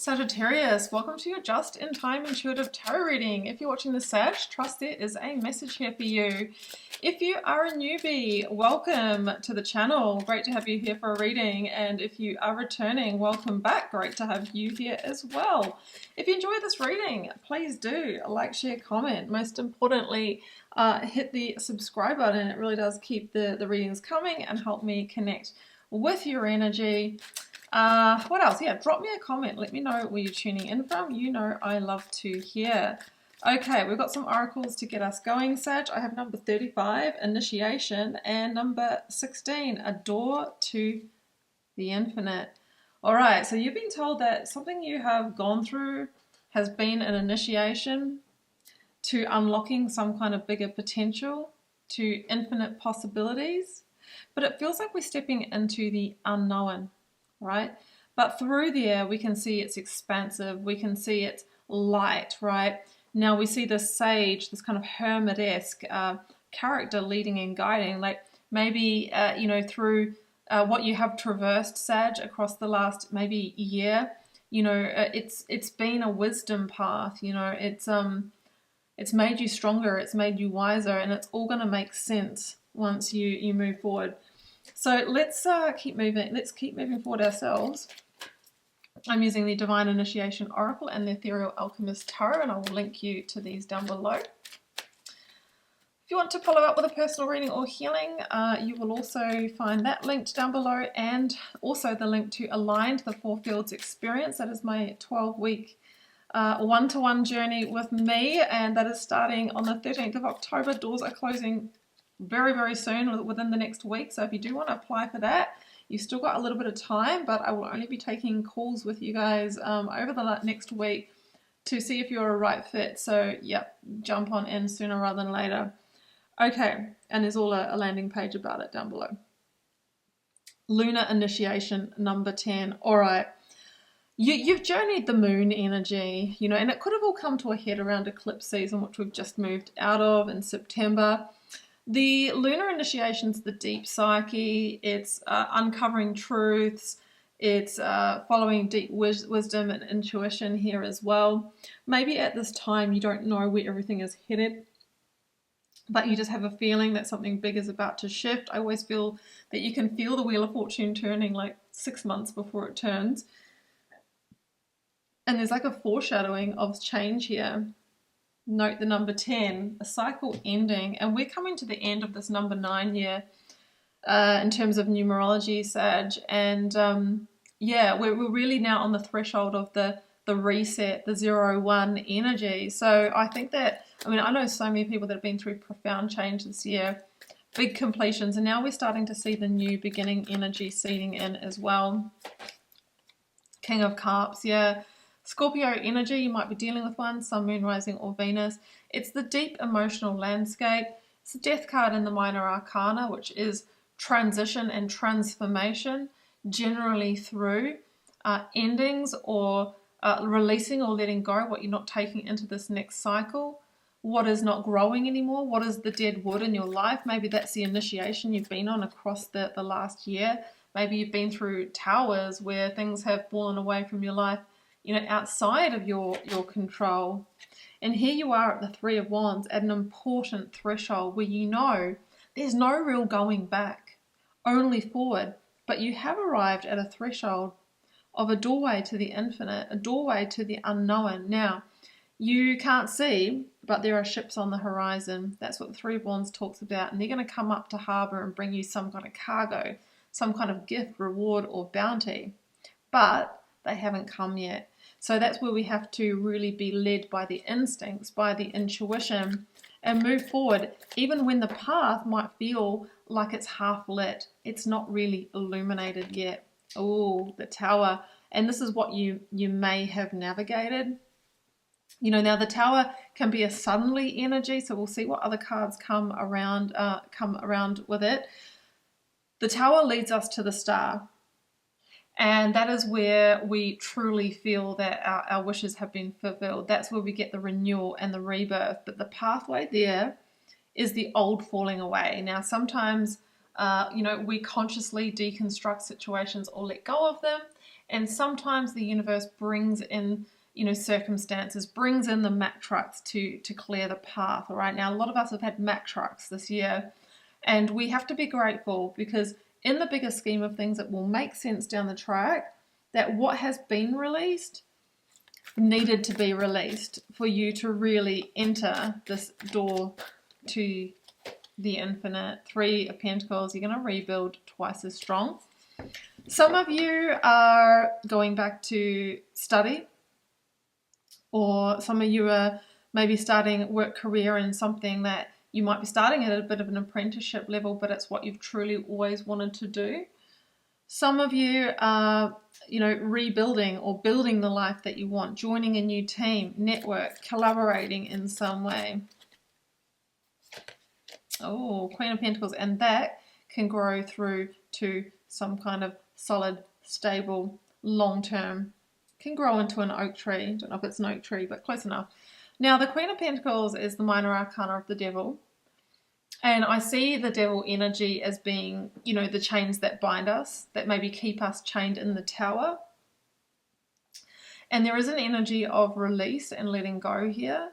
Sagittarius, welcome to your just-in-time intuitive tarot reading. If you're watching the Sag, trust there is a message here for you. If you are a newbie, welcome to the channel. Great to have you here for a reading. And if you are returning, welcome back. Great to have you here as well. If you enjoy this reading, please do like, share, comment. Most importantly, hit the subscribe button. It really does keep the readings coming and help me connect with your energy. What else? Yeah, drop me a comment. Let me know where you're tuning in from. You know I love to hear. Okay, we've got some oracles to get us going, Sag. I have number 35, Initiation, and number 16, A Door to the Infinite. All right, so you've been told that something you have gone through has been an initiation to unlocking some kind of bigger potential, to infinite possibilities. But it feels like we're stepping into the unknown. Right? But through there, we can see it's expansive. We can see it's light, right? Now we see this sage, this kind of hermit-esque character leading and guiding, like maybe, through what you have traversed, Sag, across the last maybe year, it's been a wisdom path, it's made you stronger, it's made you wiser, and it's all going to make sense once you move forward. So let's keep moving. Let's keep moving forward ourselves. I'm using the Divine Initiation Oracle and the Ethereal Alchemist Tarot, and I will link you to these down below. If you want to follow up with a personal reading or healing, you will also find that linked down below, and also the link to Aligned, the Four Fields Experience. That is my 12-week one-to-one journey with me, and that is starting on the 13th of October. Doors are closing very, very soon, within the next week. So if you do want to apply for that, you've still got a little bit of time, but I will only be taking calls with you guys over the next week to see if you're a right fit. So yep, jump on in sooner rather than later. Okay, and there's all a landing page about it down below. Lunar Initiation, number 10. All right. You've journeyed the moon energy, and it could have all come to a head around eclipse season, which we've just moved out of in September. The lunar initiation's the deep psyche, it's uncovering truths, it's following deep wisdom and intuition here as well. Maybe at this time you don't know where everything is headed, but you just have a feeling that something big is about to shift. I always feel that you can feel the Wheel of Fortune turning like 6 months before it turns. And there's like a foreshadowing of change here. Note the number 10, a cycle ending, and we're coming to the end of this number 9 year in terms of numerology, Sag, and we're really now on the threshold of the reset, the 0-1 energy. So I think that, I know so many people that have been through profound change this year, big completions, and now we're starting to see the new beginning energy seeding in as well. King of Cups, yeah. Scorpio energy, you might be dealing with one, Sun, Moon, Rising, or Venus. It's the deep emotional landscape. It's the Death card in the Minor Arcana, which is transition and transformation, generally through endings or releasing or letting go what you're not taking into this next cycle, what is not growing anymore, what is the dead wood in your life. Maybe that's the initiation you've been on across the last year. Maybe you've been through towers where things have fallen away from your life, outside of your control. And here you are at the Three of Wands at an important threshold where there's no real going back, only forward. But you have arrived at a threshold of a doorway to the infinite, a doorway to the unknown. Now, you can't see, but there are ships on the horizon. That's what the Three of Wands talks about. And they're going to come up to harbour and bring you some kind of cargo, some kind of gift, reward, or bounty. But they haven't come yet. So that's where we have to really be led by the instincts, by the intuition, and move forward, even when the path might feel like it's half lit. It's not really illuminated yet. Oh, the Tower. And this is what you may have navigated. Now the Tower can be a suddenly energy, so we'll see what other cards come around with it. The Tower leads us to the Star. And that is where we truly feel that our wishes have been fulfilled. That's where we get the renewal and the rebirth. But the pathway there is the old falling away. Now, sometimes, we consciously deconstruct situations or let go of them. And sometimes the universe brings in, you know, circumstances, brings in the Mack trucks to clear the path. All right, now a lot of us have had Mack trucks this year, and we have to be grateful, because in the bigger scheme of things, it will make sense down the track that what has been released needed to be released for you to really enter this door to the infinite. 3 of Pentacles, you're going to rebuild twice as strong. Some of you are going back to study, or some of you are maybe starting work career in something that you might be starting at a bit of an apprenticeship level, but it's what you've truly always wanted to do. Some of you are, you know, rebuilding or building the life that you want, joining a new team, network, collaborating in some way. Oh, Queen of Pentacles, and that can grow through to some kind of solid, stable, long-term, can grow into an oak tree. Don't know if it's an oak tree, but close enough. Now, the Queen of Pentacles is the minor arcana of the devil. And I see the devil energy as being, you know, the chains that bind us, that maybe keep us chained in the tower. And there is an energy of release and letting go here,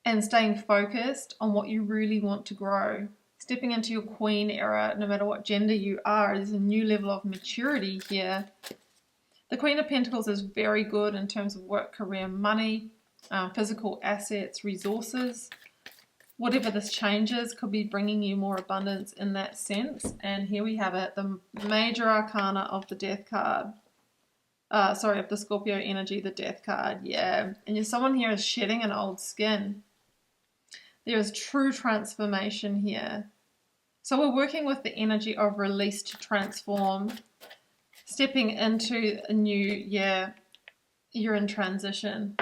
and staying focused on what you really want to grow. Stepping into your queen era, no matter what gender you are, there's a new level of maturity here. The Queen of Pentacles is very good in terms of work, career, money, physical assets, resources. Whatever this changes could be bringing you more abundance in that sense. And here we have it, the major arcana of the death card. Of the Scorpio energy, the death card. Yeah. And someone here is shedding an old skin. There is true transformation here. So we're working with the energy of release to transform. Stepping into a new, you're in transition.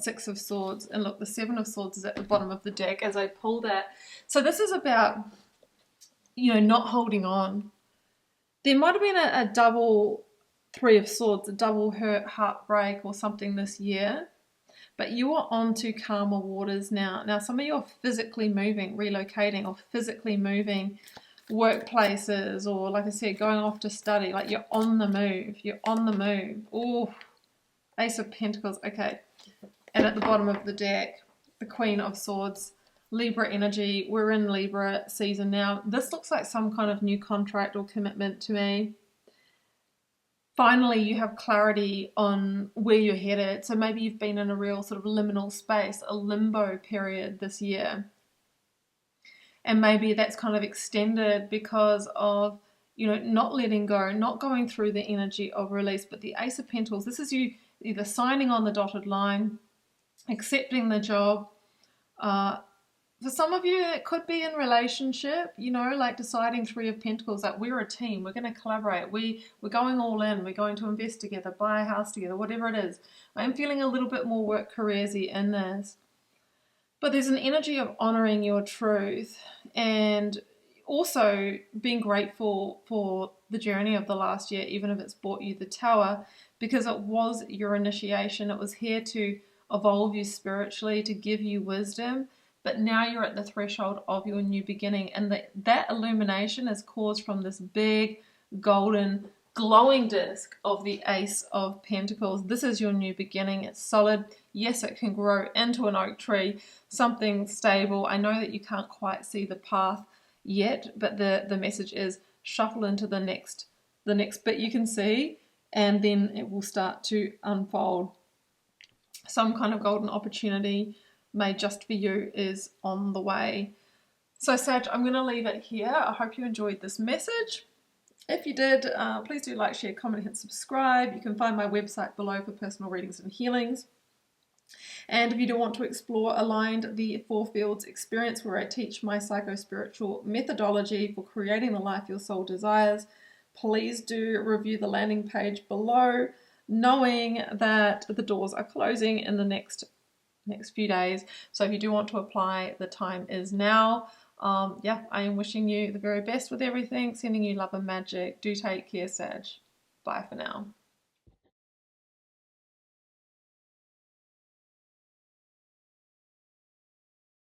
6 of Swords. And look, the 7 of Swords is at the bottom of the deck as I pull that. So this is about, you know, not holding on. There might have been a double 3 of Swords, a double hurt, heartbreak or something this year. But you are on to calmer waters now. Now, some of you are physically moving, relocating, or physically moving workplaces, or like I said, going off to study. Like you're on the move. You're on the move. Oh, Ace of Pentacles. Okay. And at the bottom of the deck, the Queen of Swords, Libra energy. We're in Libra season now. This looks like some kind of new contract or commitment to me. Finally, you have clarity on where you're headed. So maybe you've been in a real sort of liminal space, a limbo period this year. And maybe that's kind of extended because of, you know, not letting go, not going through the energy of release. But the Ace of Pentacles, this is you either signing on the dotted line, accepting the job. For some of you, it could be in relationship, you know, like deciding 3 of Pentacles, that we're a team, we're going to collaborate, we're going all in, we're going to invest together, buy a house together, whatever it is. I'm feeling a little bit more work careersy in this. But there's an energy of honoring your truth and also being grateful for the journey of the last year, even if it's brought you the Tower, because it was your initiation. It was here to evolve you spiritually, to give you wisdom. But now you're at the threshold of your new beginning. And that illumination is caused from this big, golden, glowing disc of the Ace of Pentacles. This is your new beginning. It's solid. Yes, it can grow into an oak tree, something stable. I know that you can't quite see the path yet, but the message is shuffle into the next bit you can see, and then it will start to unfold. Some kind of golden opportunity made just for you is on the way. So Sag, I'm going to leave it here. I hope you enjoyed this message. If you did, please do like, share, comment, hit subscribe. You can find my website below for personal readings and healings. And if you do want to explore Aligned, the 4 Fields experience, where I teach my psycho-spiritual methodology for creating the life your soul desires, please do review the landing page below, knowing that the doors are closing in the next few days. So if you do want to apply, the time is now. I am wishing you the very best with everything, sending you love and magic. Do take care, Sag. Bye for now.